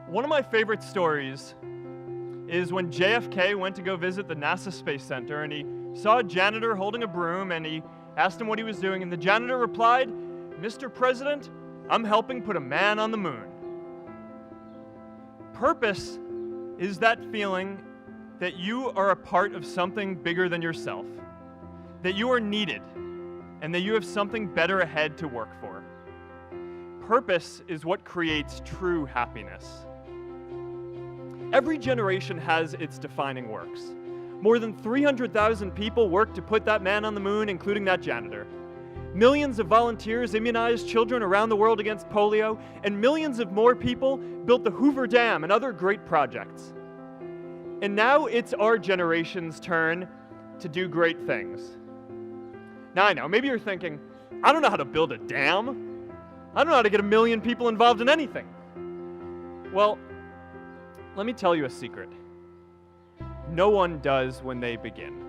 One of my favorite stories is when JFK went to go visit the NASA Space Center and he saw a janitor holding a broom and he asked him what he was doing, and the janitor replied, "Mr. President, I'm helping put a man on the moon." Purpose is that feeling that you are a part of something bigger than yourself, that you are needed, and that you have something better ahead to work for. Purpose is what creates true happiness. Every generation has its defining works. More than 300,000 people worked to put that man on the moon, including that janitor. Millions of volunteers immunized children around the world against polio, and millions of more people built the Hoover Dam and other great projects. And now it's our generation's turn to do great things. Now I know, maybe you're thinking, I don't know how to build a dam. I don't know how to get 1 million people involved in anything. Well, let me tell you a secret. No one does when they begin.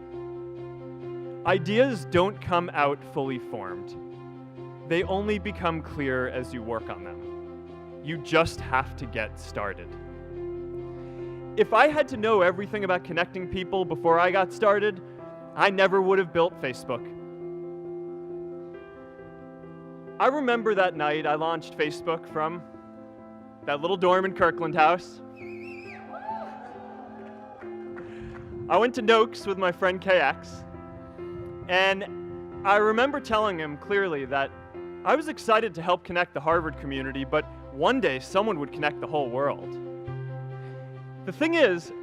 Ideas don't come out fully formed. They only become clear as you work on them. You just have to get started. If I had to know everything about connecting people before I got started, I never would have built Facebook. I remember that night I launched Facebook from that little dorm in Kirkland House. I went to Noakes with my friend KX, and I remember telling him clearly that I was excited to help connect the Harvard community, but one day someone would connect the whole world. The thing is,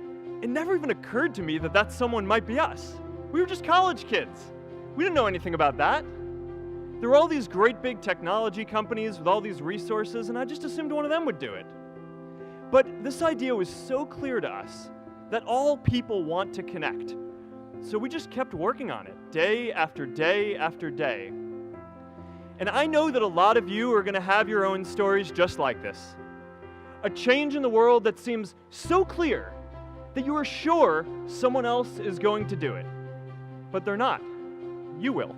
it never even occurred to me that that someone might be us. We were just college kids. We didn't know anything about that. There were all these great big technology companies with all these resources, and I just assumed one of them would do it. But this idea was so clear to us that all people want to connect. So we just kept working on it, day after day after day. And I know that a lot of you are going to have your own stories just like this. A change in the world that seems so clear that you are sure someone else is going to do it. But they're not. You will.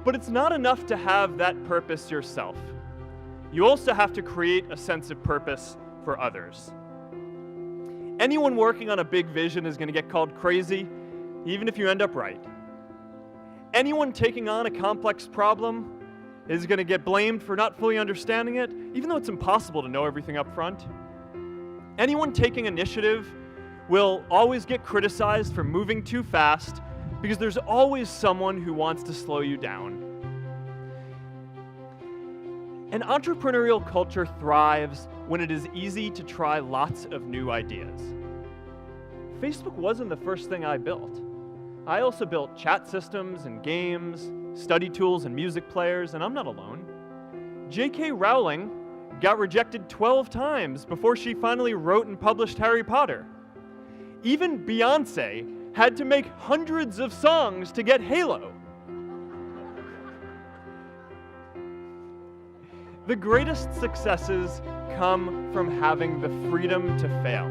But it's not enough to have that purpose yourself. You also have to create a sense of purpose for others. Anyone working on a big vision is going to get called crazy, even if you end up right. Anyone taking on a complex problem is going to get blamed for not fully understanding it, even though it's impossible to know everything up front. Anyone taking initiative will always get criticized for moving too fast, because there's always someone who wants to slow you down. An entrepreneurial culture thrives when it is easy to try lots of new ideas. Facebook wasn't the first thing I built. I also built chat systems and games, study tools and music players, and I'm not alone. J.K. Rowling got rejected 12 times before she finally wrote and published Harry Potter. Even Beyoncé had to make hundreds of songs to get Halo. The greatest successes come from having the freedom to fail.